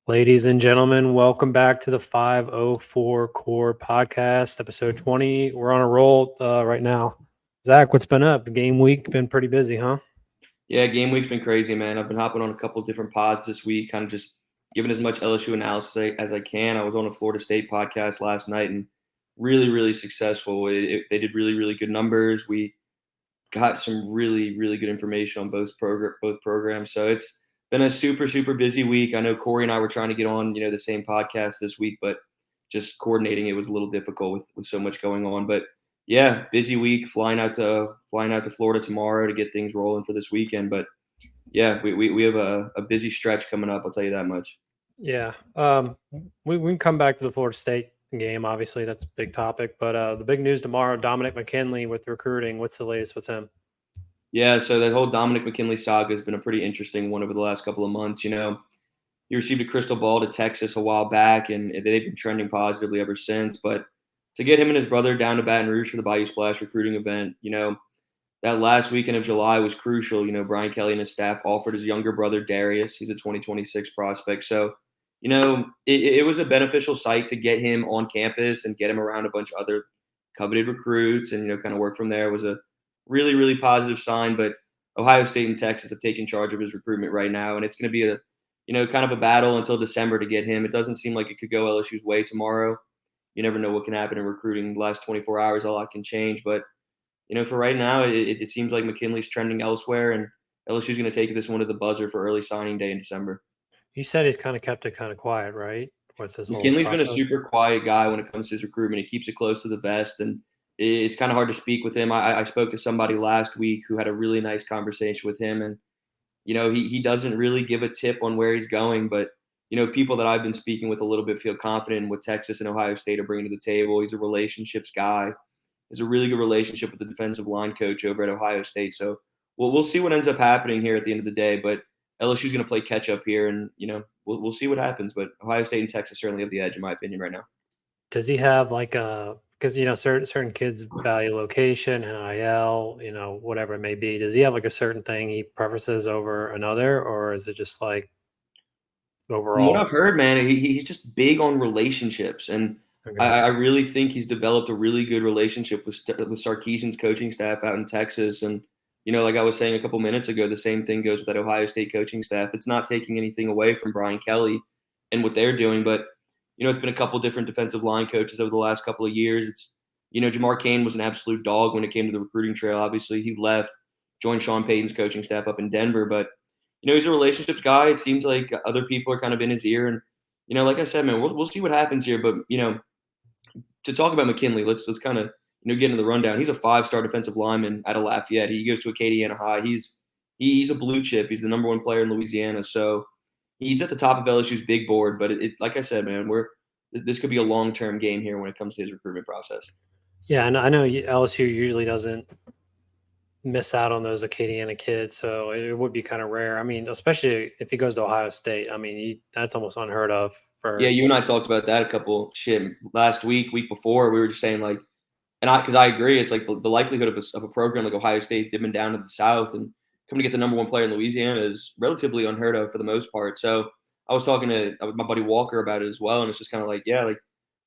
Ladies and gentlemen, welcome back to the 504 Core Podcast, episode 20. We're on a roll right now. Zach, what's been up? Game week been pretty busy, huh? Yeah, game week's been crazy, man. I've been hopping on a couple different pods this week, kind of just giving as much LSU analysis as I can. I was on a Florida State podcast last night and really successful. They did really good numbers. We got some really good information on both programs. So it's been a super busy week. I know Corey and I were trying to get on, the same podcast this week, but just coordinating it was a little difficult with so much going on. But yeah, busy week. Flying out to Florida tomorrow to get things rolling for this weekend. But yeah, we have a busy stretch coming up. I'll tell you that much. Yeah. We can come back to the Florida State game. Obviously, that's a big topic. But the big news tomorrow, Dominic McKinley with recruiting. What's the latest with him? Yeah, so that whole Dominic McKinley saga has been a pretty interesting one over the last couple of months. He received a crystal ball to Texas a while back, and they've been trending positively ever since. But to get him and his brother down to Baton Rouge for the Bayou Splash recruiting event, that last weekend of July was crucial. Brian Kelly and his staff offered his younger brother Darius. He's a 2026 prospect. So, it was a beneficial sight to get him on campus and get him around a bunch of other coveted recruits and, kind of work from there. It was a really positive sign. But Ohio State and Texas have taken charge of his recruitment right now, and it's going to be kind of a battle until December to get him. It doesn't seem like it could go LSU's way tomorrow. You never know what can happen in recruiting. The last 24 hours, a lot can change. But for right now, it seems like McKinley's trending elsewhere, and LSU's going to take this one to the buzzer for early signing day in December. You said he's kind of kept it kind of quiet, right? With this whole McKinley's been a process. super quiet guy when it comes to his recruitment. He keeps it close to the vest, and it's kind of hard to speak with him. I spoke to somebody last week who had a really nice conversation with him, and he doesn't really give a tip on where he's going, but people that I've been speaking with a little bit feel confident in what Texas and Ohio State are bringing to the table. He's a relationships guy. Has a really good relationship with the defensive line coach over at Ohio State. So we'll see what ends up happening here at the end of the day. But LSU's going to play catch up here, and we'll see what happens. But Ohio State and Texas certainly have the edge, in my opinion, right now. Does he have like a because certain kids value location, NIL, whatever it may be. Does he have like a certain thing he preferences over another, or is it just like From what overall? I've heard, man, he's just big on relationships, and Okay. I really think he's developed a really good relationship with Sarkisian's coaching staff out in Texas. And like I was saying a couple minutes ago, the same thing goes with that Ohio State coaching staff. It's not taking anything away from Brian Kelly and what they're doing, but it's been a couple different defensive line coaches over the last couple of years. It's Jamar Cain was an absolute dog when it came to the recruiting trail. Obviously, he left, joined Sean Payton's coaching staff up in Denver, but he's a relationships guy. It seems like other people are kind of in his ear, and like I said, man, we'll see what happens here. But to talk about McKinley, let's kind of get into the rundown. He's a 5-star defensive lineman out of Lafayette. He goes to Acadiana High. He's a blue chip. He's the number 1 player in Louisiana. So he's at the top of LSU's big board. But like I said, man, this could be a long-term game here when it comes to his recruitment process. Yeah, and I know LSU usually doesn't miss out on those Acadiana kids, so it would be kind of rare. I mean, especially if he goes to Ohio State. I mean, that's almost unheard of Yeah, for. you and I talked about that a couple last week before. We were just saying like, because I agree, it's like the likelihood of a program like Ohio State dipping down to the South and coming to get the number 1 player in Louisiana is relatively unheard of for the most part. So I was talking to my buddy Walker about it as well, and it's just kind of like, yeah, like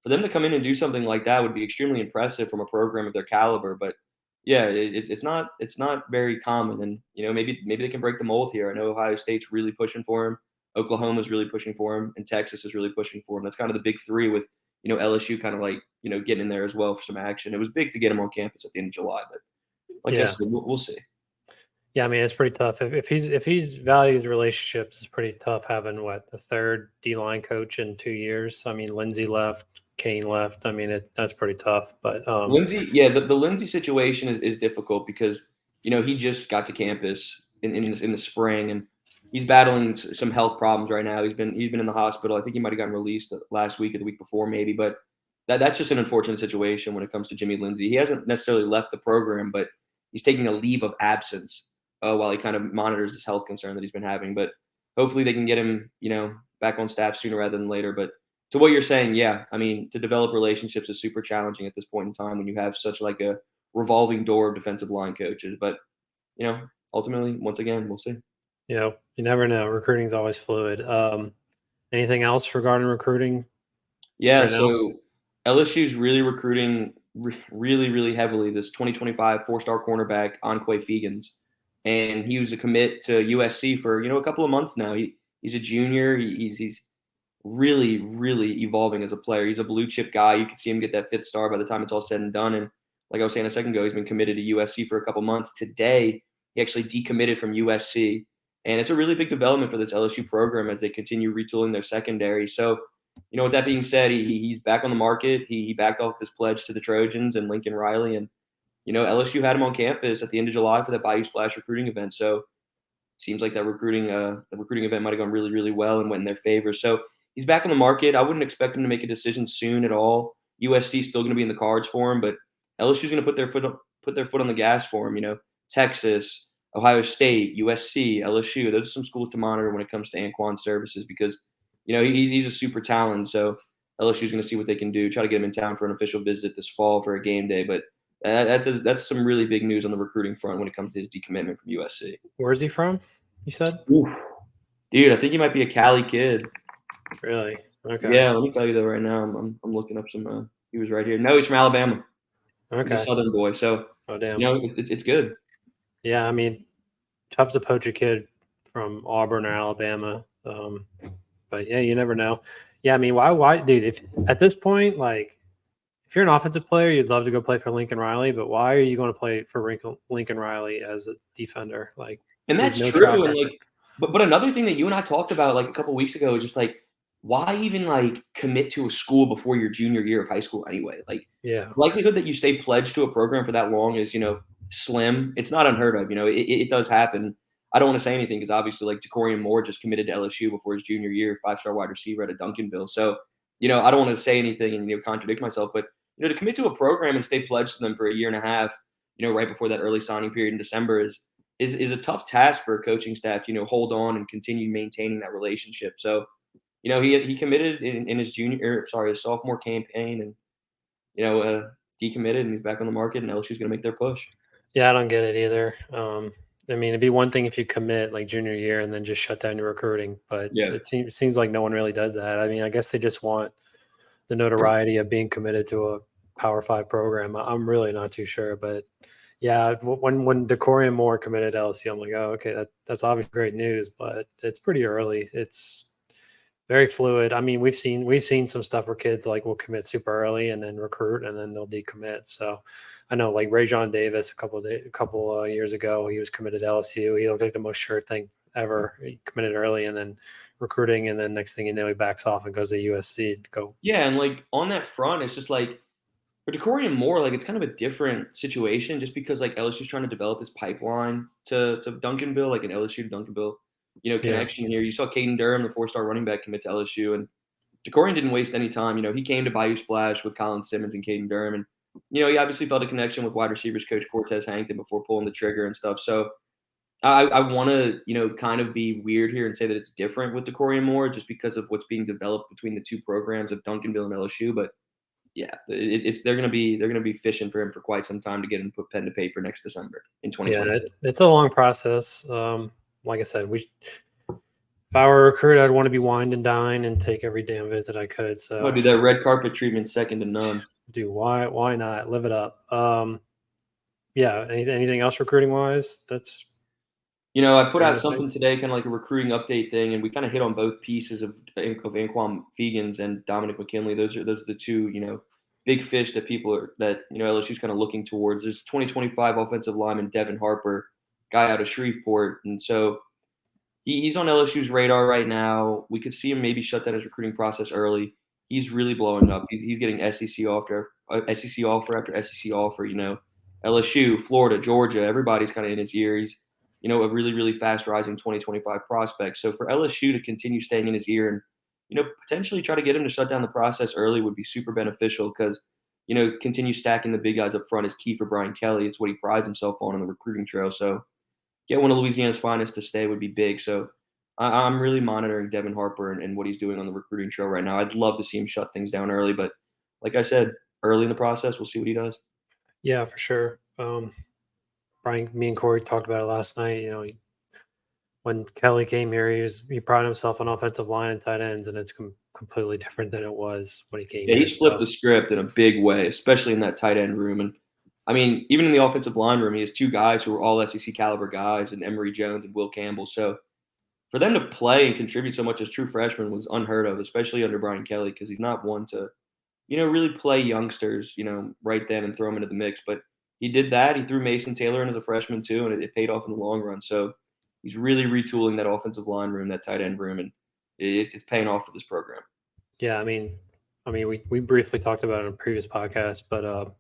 for them to come in and do something like that would be extremely impressive from a program of their caliber. But yeah, it's not very common, and maybe they can break the mold here. I know Ohio State's really pushing for him. Oklahoma's really pushing for him, and Texas is really pushing for him. That's kind of the big three with LSU kind of like getting in there as well for some action. It was big to get him on campus at the end of July, but like I Yeah, said, we'll see. yeah. I mean, it's pretty tough if he's values relationships. It's pretty tough having what a third D line coach in 2 years. I mean, Lindsey left, Kane left. I mean, that's pretty tough. But Lindsey, yeah, the Lindsey situation is difficult because he just got to campus in the spring, and he's battling some health problems right now. He's been in the hospital. I think he might have gotten released last week or the week before maybe, but that's just an unfortunate situation when it comes to Jimmy Lindsey. He hasn't necessarily left the program, but he's taking a leave of absence while he kind of monitors this health concern that he's been having. But hopefully they can get him back on staff sooner rather than later. But to what you're saying, yeah, I mean, to develop relationships is super challenging at this point in time when you have such like a revolving door of defensive line coaches. But ultimately, once again, we'll see. you never know. Recruiting's always fluid. Anything else regarding recruiting Yeah, right now? so LSU's really recruiting really, really heavily this 2025 four-star cornerback, Anquay Fegans. And he was a commit to USC for, a couple of months now. He's a junior. He's really, really evolving as a player. He's a blue chip guy. You can see him get that fifth star by the time it's all said and done. And like I was saying a second ago, he's been committed to USC for a couple months. Today, he actually decommitted from USC. And it's a really big development for this LSU program as they continue retooling their secondary. So, with that being said, he's back on the market. He backed off his pledge to the Trojans and Lincoln Riley. And, LSU had him on campus at the end of July for that Bayou Splash recruiting event. So, seems like that recruiting event might have gone really, really well and went in their favor. So he's back on the market. I wouldn't expect him to make a decision soon at all. USC is still going to be in the cards for him, but LSU is going to put their foot on the gas for him. Texas, Ohio State, USC, LSU. Those are some schools to monitor when it comes to Anquan's services because he's a super talent. So LSU is going to see what they can do. Try to get him in town for an official visit this fall for a game day, but. That's some really big news on the recruiting front when it comes to his decommitment from USC. Where's he from? You said? Oof. Dude, I think he might be a Cali kid. Really? Okay. Yeah, let me tell you though right now. I'm looking up some. He was right here. No, he's from Alabama. He's a Okay. Southern boy. So Oh damn. it's good. Yeah, I mean, tough to poach a kid from Auburn or Alabama. But yeah, you never know. Yeah, I mean, why, dude? If at this point, like, if you're an offensive player, you'd love to go play for Lincoln Riley, but why are you going to play for Lincoln Riley as a defender? Like, And he's that's no track true. And record. but another thing that you and I talked about like a couple weeks ago is just like why even like commit to a school before your junior year of high school anyway? Like Yeah, likelihood that you stay pledged to a program for that long is slim. It's not unheard of. It does happen. I don't want to say anything because obviously like Decorian Moore just committed to LSU before his junior year, 5-star wide receiver at Duncanville. So I don't want to say anything and contradict myself, but to commit to a program and stay pledged to them for a year and a half, right before that early signing period in December is a tough task for a coaching staff to hold on and continue maintaining that relationship. So he committed in his his sophomore campaign and decommitted and he's back on the market and LSU's going to make their push. yeah, I don't get it either. I mean, it'd be one thing if you commit like junior year and then just shut down your recruiting, but Yeah. it seems like no one really does that. I mean, I guess they just want the notoriety of being committed to a Power Five program. I'm really not too sure, but yeah, when Decorian Moore committed to LSU, I'm like, oh, okay, that's obviously great news, but it's pretty early. It's very fluid. I mean, we've seen some stuff where kids like will commit super early and then recruit and then they'll decommit. So I know like Rajon Davis a couple years ago, he was committed to LSU. He looked like the most sure thing ever. He committed early and then recruiting, and then next thing you know, he backs off and goes to USC to go. Yeah, and like on that front, it's just like for Decorian Moore, like it's kind of a different situation just because like LSU's trying to develop this pipeline to Duncanville, like an LSU to Duncanville, Yeah, connection here. You saw Caden Durham, the 4-star running back, commit to LSU, and Decorian didn't waste any time. He came to Bayou Splash with Colin Simmons and Caden Durham, and he obviously felt a connection with wide receivers coach Cortez Hankton before pulling the trigger and stuff. So I want to kind of be weird here and say that it's different with Decorian Moore just because of what's being developed between the two programs of Duncanville and LSU, but yeah, it's they're gonna be fishing for him for quite some time to get him to put pen to paper next December in yeah, 2026. it's a long process. Like I said, if I were a recruit, I'd want to be wined and dine and take every damn visit I could. Oh, So, dude, that red carpet treatment second to none. dude, why not live it up? Yeah. Anything else recruiting wise? That's I put in out the something face. today, kind of like a recruiting update thing, and we kind of hit on both pieces of Anquan Fegans and Dominic McKinley. Those are the two big fish that people are that LSU's kind of looking towards. There's 2025 offensive lineman Devin Harper, guy out of Shreveport, and so he's on LSU's radar right now. We could see him maybe shut down his recruiting process early. He's really blowing up. He's getting SEC offer after SEC offer. LSU, Florida, Georgia, everybody's kind of in his ear. He's a really really fast rising 2025 prospect. So for LSU to continue staying in his ear and potentially try to get him to shut down the process early would be super beneficial because continue stacking the big guys up front is key for Brian Kelly. It's what he prides himself on the recruiting trail. So get one of Louisiana's finest to stay would be big. So I'm really monitoring Devin Harper and what he's doing on the recruiting trail right now. I'd love to see him shut things down early, but like I said, early in the process, we'll see what he does. Yeah, for sure. Brian, me and Corey talked about it last night. when Kelly came here, he prided himself on offensive line and tight ends, and it's completely different than it was when he came Yeah, here. he's flipped the script in a big way, especially in that tight end room. And I mean, even in the offensive line room, he has two guys who are all SEC caliber guys, and Emory Jones and Will Campbell. So for them to play and contribute so much as true freshmen was unheard of, especially under Brian Kelly, because he's not one to, really play youngsters, right then and throw them into the mix. But he did that. He threw Mason Taylor in as a freshman too, and it paid off in the long run. So he's really retooling that offensive line room, that tight end room, and it's paying off for this program. Yeah, we briefly talked about it in a previous podcast, but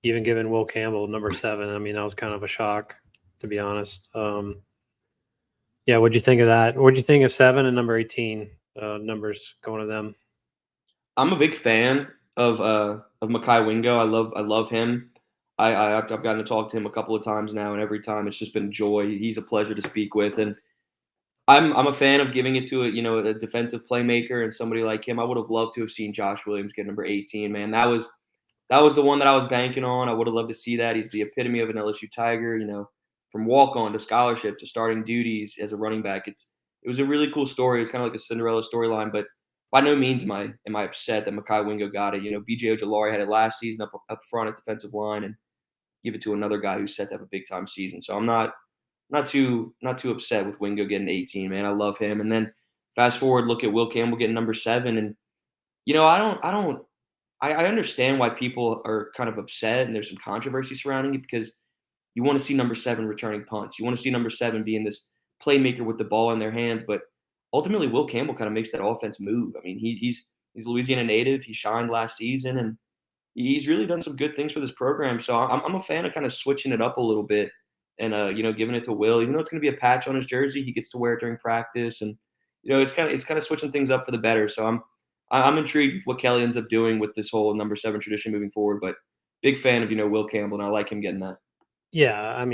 even given Will Campbell number 7, that was kind of a shock, to be honest. Yeah, what'd you think of that? What'd you think of 7 and number 18 numbers going to them? I'm a big fan of Mekhi Wingo. I love him. I've gotten to talk to him a couple of times now, and every time it's just been joy. He's a pleasure to speak with, and I'm a fan of giving it to a defensive playmaker and somebody like him. I would have loved to have seen Josh Williams get number 18. Man, that was the one that I was banking on. I would have loved to see that. He's the epitome of an LSU Tiger. From walk on to scholarship to starting duties as a running back. It was a really cool story. It's kind of like a Cinderella storyline, but by no means am I upset that Mekhi Wingo got it. BJ Ojolari had it last season up front at defensive line, and give it to another guy who's set to have a big time season. So I'm not too upset with Wingo getting 18, man. I love him. And then fast forward, look at Will Campbell getting number 7, and I understand why people are kind of upset and there's some controversy surrounding it because you want to see number 7 returning punts. You want to see number 7 being this playmaker with the ball in their hands, but ultimately Will Campbell kind of makes that offense move. I mean, he's Louisiana native. He shined last season, and he's really done some good things for this program. So I'm a fan of kind of switching it up a little bit and giving it to Will, even though it's going to be a patch on his jersey. He gets to wear it during practice, and it's kind of switching things up for the better. So I'm intrigued with what Kelly ends up doing with this whole number 7 tradition moving forward. But big fan of Will Campbell, and I like him getting that. Yeah,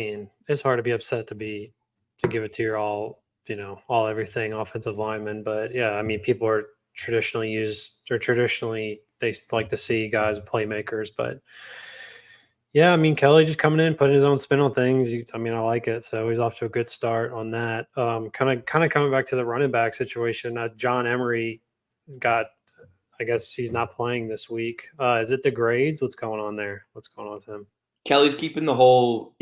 it's hard to be upset to give it to your all everything offensive lineman, but yeah, people are traditionally they like to see guys playmakers, but yeah, Kelly just coming in, putting his own spin on things. I like it. So he's off to a good start on that. Kind of coming back to the running back situation. John Emery I guess he's not playing this week. Is it the grades? What's going on there? What's going on with him? Kelly's keeping the whole,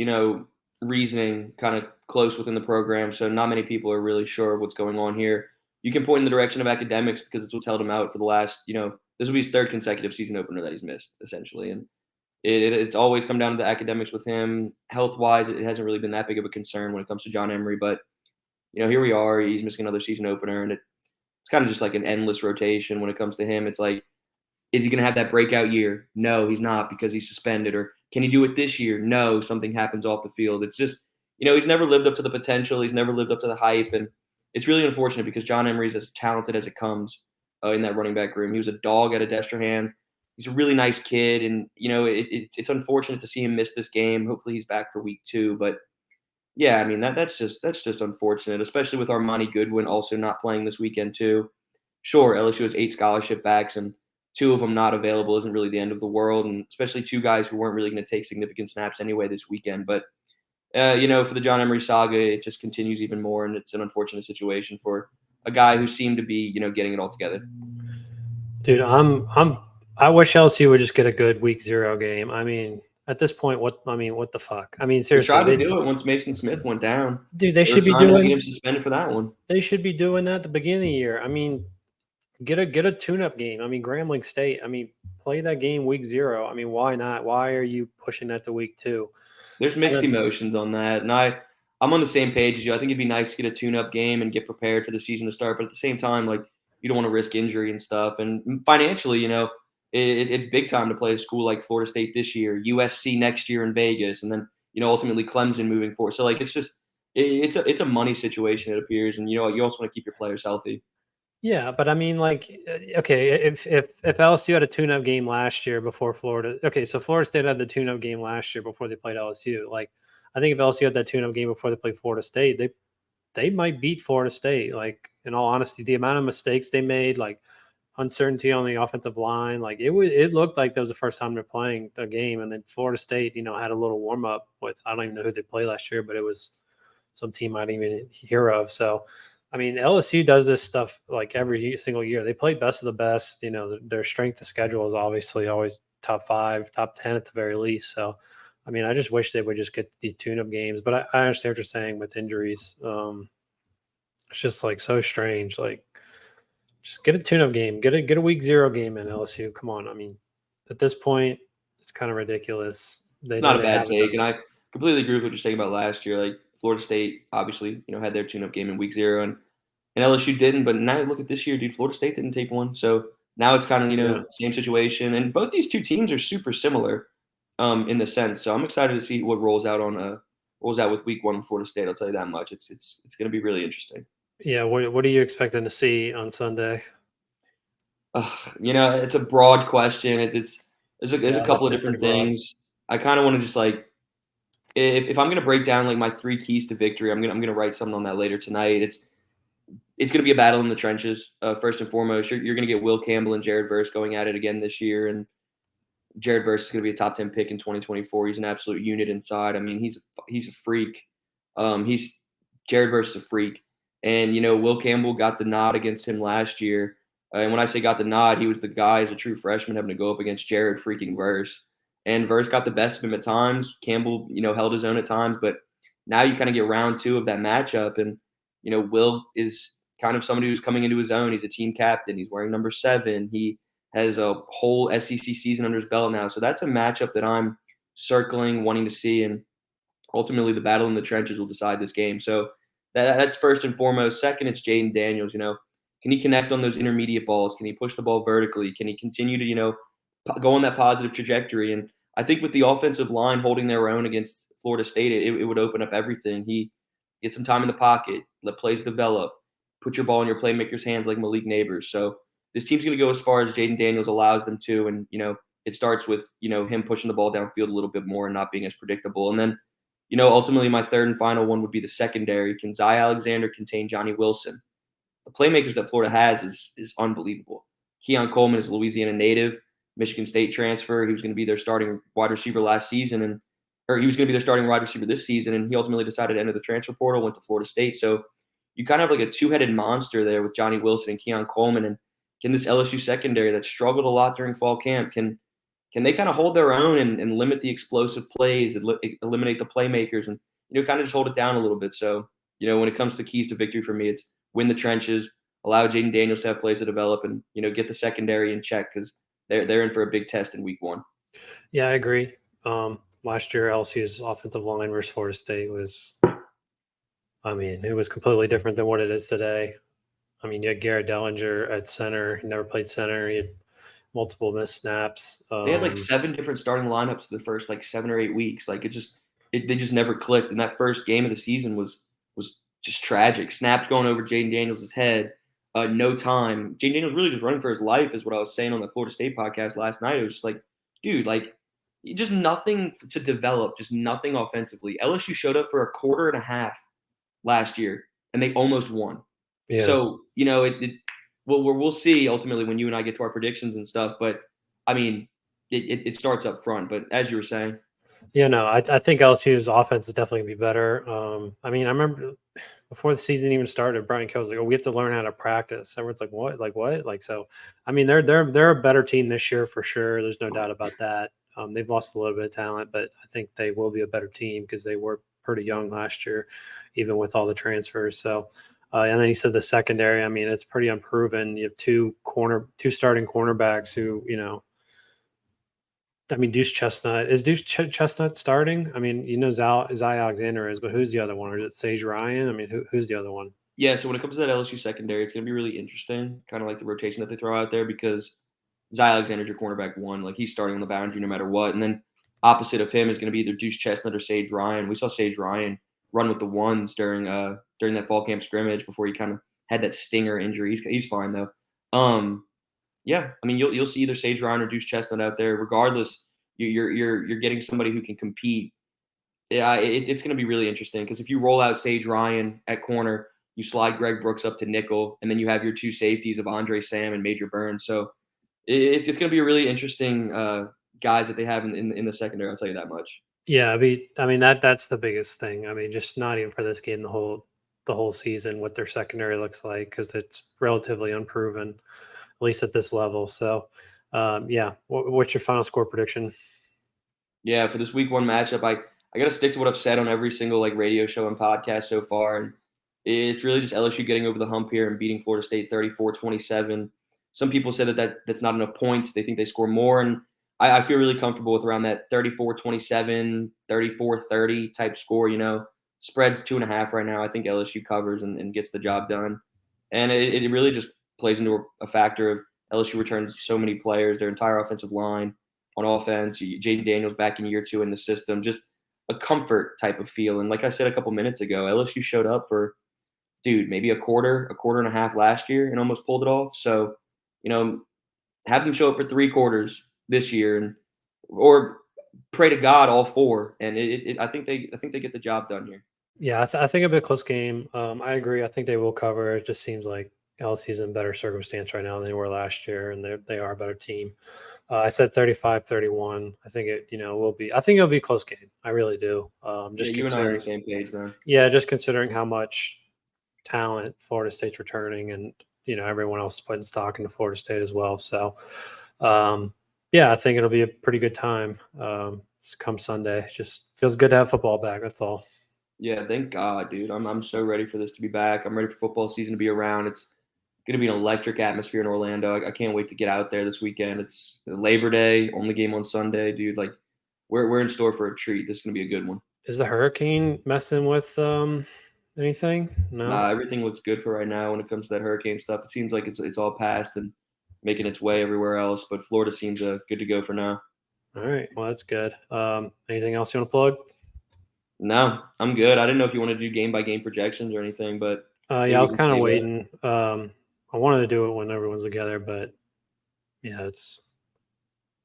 reasoning kind of close within the program, so not many people are really sure what's going on here. You can point in the direction of academics because it's what's held him out for the last, this will be his 3rd consecutive season opener that he's missed, essentially. And it's always come down to the academics with him. Health-wise, it hasn't really been that big of a concern when it comes to John Emery, but, here we are. He's missing another season opener, and it's kind of just like an endless rotation when it comes to him. It's like, is he going to have that breakout year? No, he's not because he's suspended. Or can he do it this year? No, something happens off the field. It's just, he's never lived up to the potential. He's never lived up to the hype. And it's really unfortunate because John Emery's as talented as it comes in that running back room. He was a dog at a Destrehan. He's a really nice kid. And, it's unfortunate to see him miss this game. Hopefully he's back for week 2. But, yeah, that's just unfortunate, especially with Armani Goodwin also not playing this weekend too. Sure, LSU has 8 scholarship backs, and 2 of them not available isn't really the end of the world, and especially 2 guys who weren't really going to take significant snaps anyway this weekend. But, for the John Emery saga, it just continues even more, and it's an unfortunate situation for a guy who seemed to be, getting it all together. Dude, I wish LSU would just get a good week 0 game. At this point, what the fuck? Seriously, they tried to do it once Mason Smith went down. Dude, they should be doing him suspended for that one. They should be doing that at the beginning of the year. Get a tune-up game. Grambling State. Play that game week 0. Why not? Why are you pushing that to week 2? There's mixed emotions on that, and I'm on the same page as you. I think it'd be nice to get a tune-up game and get prepared for the season to start, but at the same time, like, you don't want to risk injury and stuff. And financially, it's big time to play a school like Florida State this year, USC next year in Vegas, and then ultimately Clemson moving forward. So like it's just it's a money situation, it appears, and you also want to keep your players healthy. Yeah, but okay, if LSU had a tune-up game last year before Florida, okay, so Florida State had the tune-up game last year before they played LSU. Like, I think if LSU had that tune-up game before they played Florida State, they might beat Florida State. Like, in all honesty, the amount of mistakes they made, like uncertainty on the offensive line, like it looked like that was the first time they're playing a game, and then Florida State, had a little warm-up with, I don't even know who they played last year, but it was some team might even hear of. So, I mean, LSU does this stuff like every single year. They play best of the best. You know, their strength of schedule is obviously always top 5, top 10 at the very least. So, I mean, I just wish they would just get these tune-up games. But I understand what you're saying with injuries. It's just like so strange. Like, just get a tune-up game. Get a week 0 game in LSU. Come on. I mean, at this point, it's kind of ridiculous. They It's know not a they bad haven't done take, and I completely agree with what you're saying about last year. Like Florida State, obviously, had their tune-up game in week 0, and LSU didn't. But now look at this year, dude. Florida State didn't take one, so now it's kind of Yeah. same situation. And both these two teams are super similar, in the sense. So I'm excited to see what rolls out with week 1 with Florida State. I'll tell you that much. It's going to be really interesting. Yeah. What are you expecting to see on Sunday? It's a broad question. There's a Yeah, couple left of it pretty different broad. things. I kind of want to just like if I'm gonna break down like my 3 keys to victory, I'm gonna write something on that later tonight. It's gonna be a battle in the trenches. First and foremost, you're gonna get Will Campbell and Jared Verse going at it again this year, and Jared Verse is gonna be a top 10 pick in 2024. He's an absolute unit inside. I mean, he's a freak. He's Jared Verse is a freak, and Will Campbell got the nod against him last year. And when I say got the nod, he was the guy as a true freshman having to go up against Jared freaking Verse. And Verse got the best of him at times. Campbell, held his own at times. But now you kind of get round 2 of that matchup. And, Will is kind of somebody who's coming into his own. He's a team captain. He's wearing number 7. He has a whole SEC season under his belt now. So that's a matchup that I'm circling, wanting to see. And ultimately, the battle in the trenches will decide this game. So that's first and foremost. Second, it's Jaden Daniels. Can he connect on those intermediate balls? Can he push the ball vertically? Can he continue to, go on that positive trajectory? And I think with the offensive line holding their own against Florida State, it would open up everything. He gets some time in the pocket, let plays develop, put your ball in your playmaker's hands like Malik Neighbors. So this team's going to go as far as Jaden Daniels allows them to. And, it starts with, him pushing the ball downfield a little bit more and not being as predictable. And then, ultimately my third and final one would be the secondary. Can Zy Alexander contain Johnny Wilson? The playmakers that Florida has is unbelievable. Keon Coleman is a Louisiana native, Michigan State transfer. He was going to be their starting wide receiver last season, or he was going to be their starting wide receiver this season, and he ultimately decided to enter the transfer portal, went to Florida State. So you kind of have like a 2-headed monster there with Johnny Wilson and Keon Coleman. And can this LSU secondary that struggled a lot during fall camp, can they kind of hold their own and limit the explosive plays, eliminate the playmakers, and kind of just hold it down a little bit? So when it comes to keys to victory for me, it's win the trenches, allow Jaden Daniels to have plays to develop, and get the secondary in check because they're in for a big test in week 1. Yeah, I agree. Last year, LSU's offensive line versus Florida State was, I mean, it was completely different than what it is today. I mean, you had Garrett Dellinger at center. He never played center. He had multiple missed snaps. They had like 7 different starting lineups the first like 7 or 8 weeks. Like they just never clicked. And that first game of the season was just tragic. Snaps going over Jaden Daniels' head. No time. Jaden Daniels really just running for his life is what I was saying on the Florida State podcast last night. It was just like, dude, like just nothing to develop, just nothing offensively. LSU showed up for a quarter and a half last year, and they almost won. Yeah. So, we'll see ultimately when you and I get to our predictions and stuff. But, I mean, it starts up front. But as you were saying. Yeah, no, I think LSU's offense is definitely going to be better. I mean, I remember before the season even started, Brian Kelly was like, "Oh, we have to learn how to practice." Everyone's like, "What? Like what?" Like so. I mean, they're a better team this year for sure. There's no doubt about that. They've lost a little bit of talent, but I think they will be a better team because they were pretty young last year, even with all the transfers. So, and then you said the secondary. I mean, it's pretty unproven. You have two starting cornerbacks who, I mean, Deuce Chestnut. Is Deuce Chestnut starting? I mean, Zy Alexander is, but who's the other one? Or is it Sage Ryan? I mean, who's the other one? Yeah, so when it comes to that LSU secondary, it's going to be really interesting, kind of like the rotation that they throw out there, because Zy Alexander's your cornerback 1. Like, he's starting on the boundary no matter what. And then opposite of him is going to be either Deuce Chestnut or Sage Ryan. We saw Sage Ryan run with the ones during that fall camp scrimmage before he kind of had that stinger injury. He's fine, though. Yeah, I mean, you'll see either Sage Ryan or Deuce Chestnut out there. Regardless, you're getting somebody who can compete. Yeah, it's going to be really interesting because if you roll out Sage Ryan at corner, you slide Greg Brooks up to nickel, and then you have your 2 safeties of Andre Sam and Major Burns. So it's going to be a really interesting guys that they have in the secondary. I'll tell you that much. Yeah, I mean that's the biggest thing. I mean, just not even for this game, the whole season, what their secondary looks like, because it's relatively unproven, at least at this level. So, yeah, what's your final score prediction? Yeah, for this week one matchup, I got to stick to what I've said on every single like radio show and podcast so far, and it's really just LSU getting over the hump here and beating Florida State 34-27. Some people say that's not enough points. They think they score more, and I feel really comfortable with around that 34-27, 34-30 type score. Spread's 2.5 right now. I think LSU covers and gets the job done, and it really just plays into a factor of LSU returns so many players, their entire offensive line on offense. Jaden Daniels back in year 2 in the system, just a comfort type of feel. And like I said a couple minutes ago, LSU showed up for, dude, maybe a quarter and a half last year and almost pulled it off. So, you know, have them show up for 3 quarters this year, and or pray to God all 4. And I think they get the job done here. Yeah, I think it'll be a close game. I agree. I think they will cover. It just seems like LSU's in better circumstance right now than they were last year, and they are a better team. I said 35-31. I think will be. I think it'll be a close game. I really do. Yeah, Just you and I are on the considering, same page then. yeah, just considering how much talent Florida State's returning, and everyone else is putting stock into Florida State as well. So, yeah, I think it'll be a pretty good time. Come Sunday, it just feels good to have football back. That's all. Yeah, thank God, dude. I'm so ready for this to be back. I'm ready for football season to be around. It's going to be an electric atmosphere in Orlando. I can't wait to get out there this weekend. It's Labor Day, only game on Sunday, dude. Like, we're in store for a treat. This is going to be a good one. Is the hurricane messing with anything? No. Nah, everything looks good for right now when it comes to that hurricane stuff. It seems like it's all past and making its way everywhere else, but Florida seems good to go for now. All right. Well, that's good. Anything else you want to plug? No, I'm good. I didn't know if you wanted to do game by game projections or anything, but maybe Yeah, I we was can kind of save that. waiting. I wanted to do it when everyone's together, but yeah, it's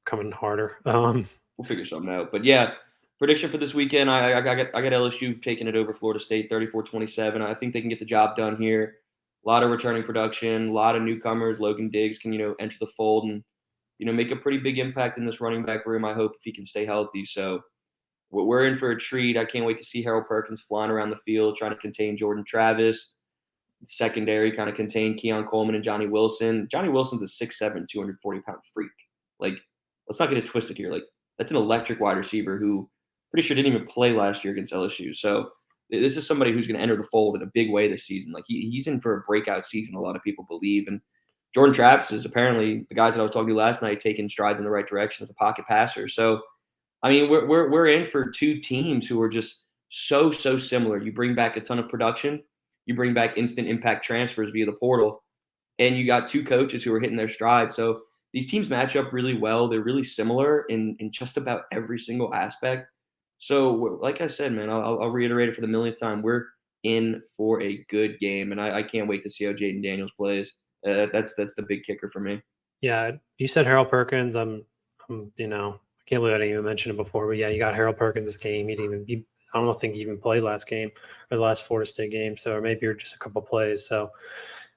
coming harder. We'll figure something out. But yeah, prediction for this weekend, I got LSU taking it over Florida State 34-27. I think they can get the job done here. A lot of returning production, a lot of newcomers. Logan Diggs can, enter the fold and, make a pretty big impact in this running back room, I hope, if he can stay healthy. So we're in for a treat. I can't wait to see Harold Perkins flying around the field, trying to contain Jordan Travis. Secondary kind of contain Keon Coleman and Johnny Wilson. Johnny Wilson's a 6'7", 240-pound freak. Like, let's not get it twisted here. Like, that's an electric wide receiver who pretty sure didn't even play last year against LSU. So this is somebody who's going to enter the fold in a big way this season. Like, he's in for a breakout season, a lot of people believe. And Jordan Travis is apparently the guys that I was talking to last night taking strides in the right direction as a pocket passer. So, I mean, we're in for 2 teams who are just so similar. You bring back a ton of production, you bring back instant impact transfers via the portal, and you got 2 coaches who are hitting their stride. So these teams match up really well. They're really similar in just about every single aspect. So, like I said, man, I'll reiterate it for the millionth time. We're in for a good game, and I can't wait to see how Jaden Daniels plays. That's the big kicker for me. Yeah, you said Harold Perkins. I can't believe I didn't even mention it before, but yeah, you got Harold Perkins this game. I don't think he even played last game or the last Florida State game. So, or maybe you're just a couple plays. So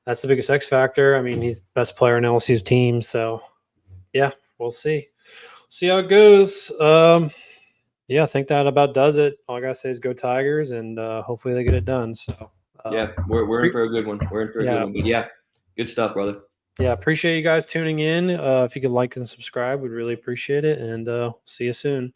that's the biggest X factor. I mean, he's the best player in LSU's team. So yeah, we'll see. See how it goes. Yeah, I think that about does it. All I gotta say is go Tigers, and hopefully they get it done. So Yeah, we're in for a good one. We're in for a good one. But yeah, good stuff, brother. Yeah, appreciate you guys tuning in. If you could like and subscribe, we'd really appreciate it. And see you soon.